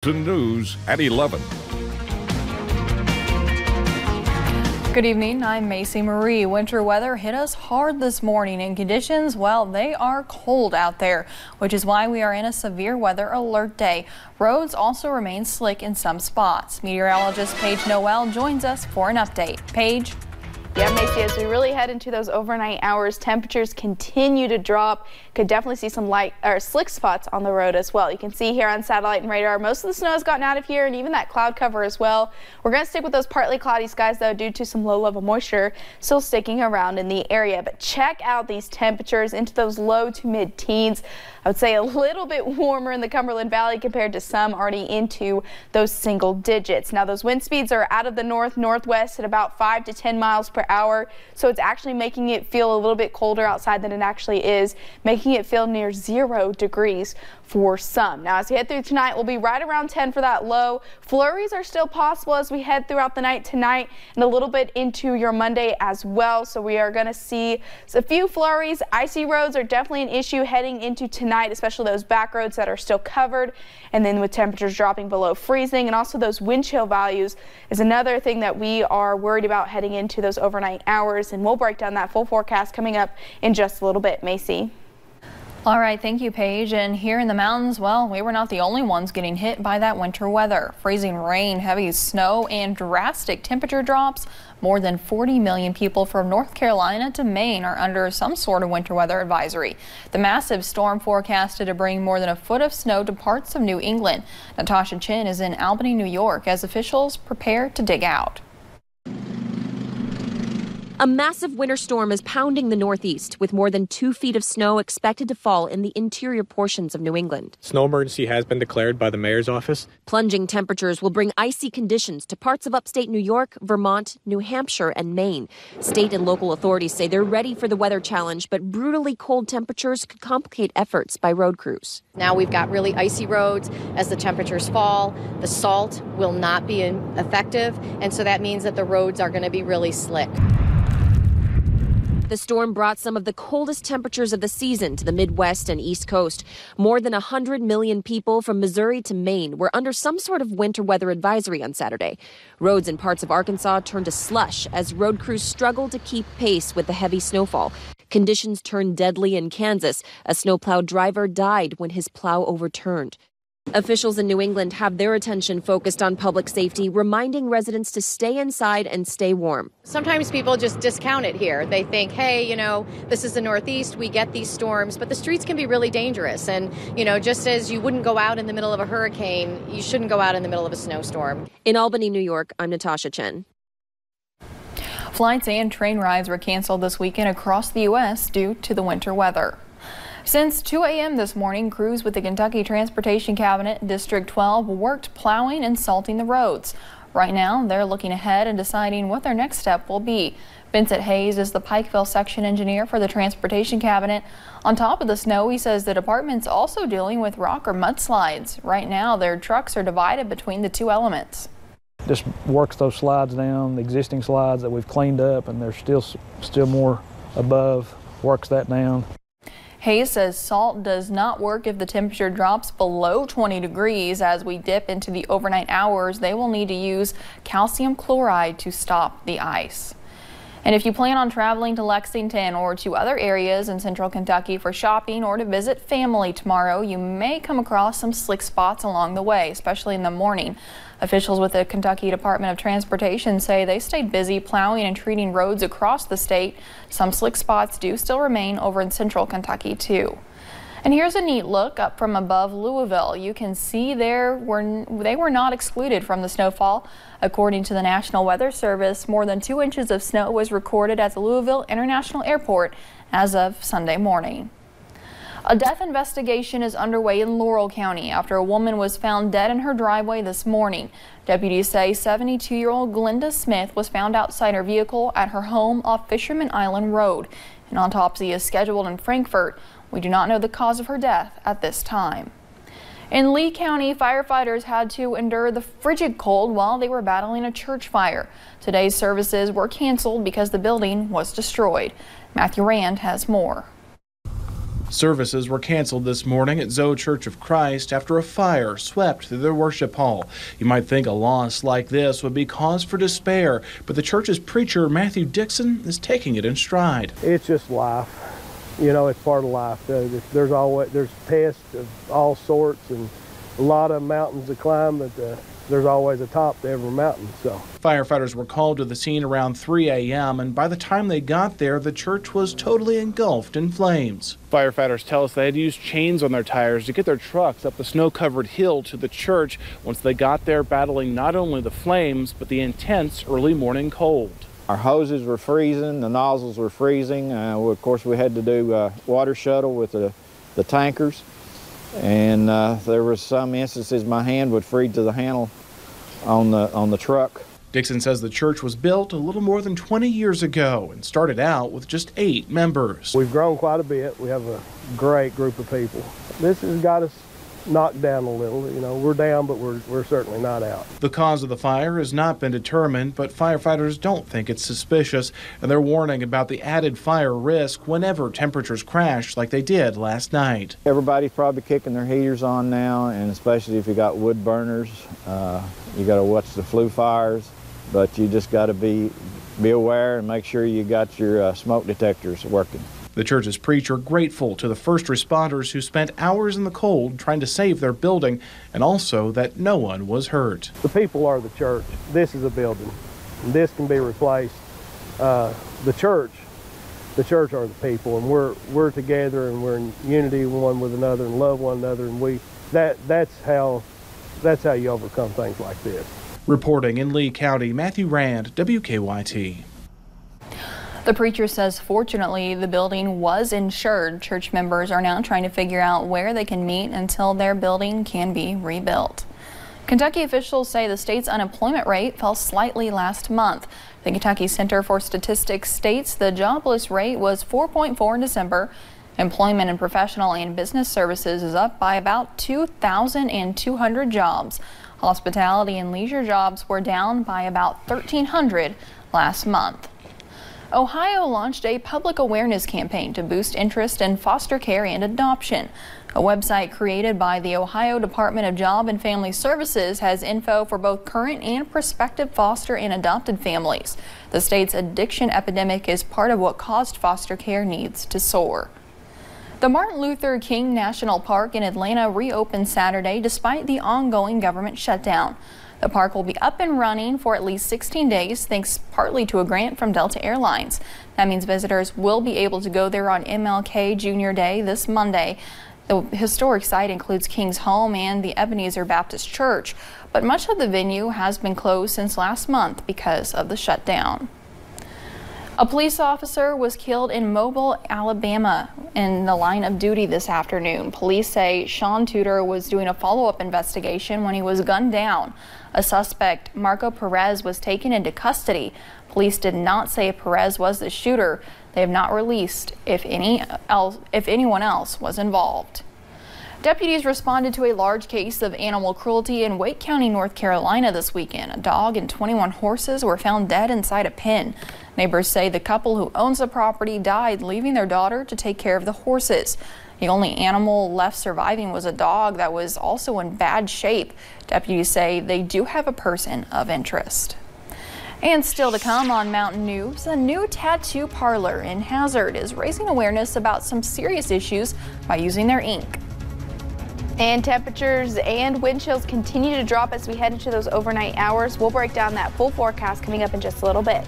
News at 11. Good evening, I'm Macy Marie. Winter weather hit us hard this morning and conditions, well, they are cold out there, which is why we are in a severe weather alert day. Roads also remain slick in some spots. Meteorologist Paige Noel joins us for an update. Paige? Yeah, Macy, as we really head into those overnight hours, temperatures continue to drop. Could definitely see some light or slick spots on the road as well. You can see here on satellite and radar, most of the snow has gotten out of here and even that cloud cover as well. We're going to stick with those partly cloudy skies though due to some low level moisture still sticking around in the area. But check out these temperatures into those low to mid teens. I would say a little bit warmer in the Cumberland Valley compared to some already into those single digits. Now those wind speeds are out of the northwest at about 5 to 10 miles per hour. So it's actually making it feel a little bit colder outside than it actually is, making it feel near 0 degrees for some. Now as we head through tonight, we'll be right around 10 for that low. Flurries are still possible as we head throughout the night tonight and a little bit into your Monday as well. So we are going to see a few flurries. Icy roads are definitely an issue heading into tonight, especially those back roads that are still covered. And then with temperatures dropping below freezing, and also those wind chill values is another thing that we are worried about heading into those overnight hours. And we'll break down that full forecast coming up in just a little bit. Macy. All right, thank you, Paige. And here in the mountains, well, we were not the only ones getting hit by that winter weather. Freezing rain, heavy snow, and drastic temperature drops. More than 40 million people from North Carolina to Maine are under some sort of winter weather advisory. The massive storm forecasted to bring more than a foot of snow to parts of New England. Natasha Chin is in Albany, New York, as officials prepare to dig out. A massive winter storm is pounding the Northeast, with more than 2 feet of snow expected to fall in the interior portions of New England. Snow emergency has been declared by the mayor's office. Plunging temperatures will bring icy conditions to parts of upstate New York, Vermont, New Hampshire, and Maine. State and local authorities say they're ready for the weather challenge, but brutally cold temperatures could complicate efforts by road crews. Now we've got really icy roads. As the temperatures fall, the salt will not be effective, and so that means that the roads are going to be really slick. The storm brought some of the coldest temperatures of the season to the Midwest and East Coast. More than 100 million people from Missouri to Maine were under some sort of winter weather advisory on Saturday. Roads in parts of Arkansas turned to slush as road crews struggled to keep pace with the heavy snowfall. Conditions turned deadly in Kansas. A snowplow driver died when his plow overturned. Officials in New England have their attention focused on public safety, reminding residents to stay inside and stay warm. Sometimes people just discount it here. They think, hey, this is the Northeast, we get these storms, but the streets can be really dangerous. And, just as you wouldn't go out in the middle of a hurricane, you shouldn't go out in the middle of a snowstorm. In Albany, New York, I'm Natasha Chen. Flights and train rides were canceled this weekend across the U.S. due to the winter weather. Since 2 a.m. this morning, crews with the Kentucky Transportation Cabinet District 12 worked plowing and salting the roads. Right now, they're looking ahead and deciding what their next step will be. Vincent Hayes is the Pikeville section engineer for the Transportation Cabinet. On top of the snow, he says the department's also dealing with rock or mudslides. Right now, their trucks are divided between the two elements. Just works those slides down, the existing slides that we've cleaned up, and there's still more above, works that down. Hayes says salt does not work if the temperature drops below 20 degrees. As we dip into the overnight hours, they will need to use calcium chloride to stop the ice. And if you plan on traveling to Lexington or to other areas in central Kentucky for shopping or to visit family tomorrow, you may come across some slick spots along the way, especially in the morning. Officials with the Kentucky Department of Transportation say they stayed busy plowing and treating roads across the state. Some slick spots do still remain over in central Kentucky too. And here's a neat look up from above Louisville. You can see they were not excluded from the snowfall. According to the National Weather Service, more than 2 inches of snow was recorded at the Louisville International Airport as of Sunday morning. A death investigation is underway in Laurel County after a woman was found dead in her driveway this morning. Deputies say 72-year-old Glenda Smith was found outside her vehicle at her home off Fisherman Island Road. An autopsy is scheduled in Frankfort. We do not know the cause of her death at this time. In Lee County, firefighters had to endure the frigid cold while they were battling a church fire. Today's services were canceled because the building was destroyed. Matthew Rand has more. Services were canceled this morning at Zoe Church of Christ after a fire swept through their worship hall. You might think a loss like this would be cause for despair, but the church's preacher, Matthew Dixon, is taking it in stride. It's just life. You know, it's part of life. There's pests of all sorts and a lot of mountains to climb, but there's always a top to every mountain. So firefighters were called to the scene around 3 a.m. and by the time they got there, the church was totally engulfed in flames. Firefighters tell us they had to use chains on their tires to get their trucks up the snow-covered hill to the church once they got there, battling not only the flames but the intense early morning cold. Our hoses were freezing, the nozzles were freezing. Of course, we had to do water shuttle with the tankers. And there were some instances my hand would freeze to the handle on the truck. Dixon says the church was built a little more than 20 years ago and started out with just 8 members. We've grown quite a bit. We have a great group of people. This has got us knocked down a little. You know, we're down, but we're certainly not out. The cause of the fire has not been determined, but firefighters don't think it's suspicious, and they're warning about the added fire risk whenever temperatures crash like they did last night. Everybody's probably kicking their heaters on now, and especially if you got wood burners, you got to watch the flue fires, but you just got to be aware and make sure you got your smoke detectors working. The church's preacher grateful to the first responders who spent hours in the cold trying to save their building, and also that no one was hurt. The people are the church. This is a building. This can be replaced. The church are the people, and we're together and we're in unity one with another and love one another, and that's how you overcome things like this. Reporting in Lee County, Matthew Rand, WKYT. The preacher says fortunately the building was insured. Church members are now trying to figure out where they can meet until their building can be rebuilt. Kentucky officials say the state's unemployment rate fell slightly last month. The Kentucky Center for Statistics states the jobless rate was 4.4 in December. Employment in professional and business services is up by about 2,200 jobs. Hospitality and leisure jobs were down by about 1,300 last month. Ohio launched a public awareness campaign to boost interest in foster care and adoption. A website created by the Ohio Department of Job and Family Services has info for both current and prospective foster and adopted families. The state's addiction epidemic is part of what caused foster care needs to soar. The Martin Luther King National Park in Atlanta reopened Saturday despite the ongoing government shutdown. The park will be up and running for at least 16 days, thanks partly to a grant from Delta Airlines. That means visitors will be able to go there on MLK Jr. Day this Monday. The historic site includes King's home and the Ebenezer Baptist Church, but much of the venue has been closed since last month because of the shutdown. A police officer was killed in Mobile, Alabama in the line of duty this afternoon. Police say Sean Tudor was doing a follow-up investigation when he was gunned down. A suspect, Marco Perez, was taken into custody. Police did not say Perez was the shooter. They have not released if anyone else was involved. Deputies responded to a large case of animal cruelty in Wake County, North Carolina this weekend. A dog and 21 horses were found dead inside a pen. Neighbors say the couple who owns the property died, leaving their daughter to take care of the horses. The only animal left surviving was a dog that was also in bad shape. Deputies say they do have a person of interest. And still to come on Mountain News, a new tattoo parlor in Hazard is raising awareness about some serious issues by using their ink. And temperatures and wind chills continue to drop as we head into those overnight hours. We'll break down that full forecast coming up in just a little bit.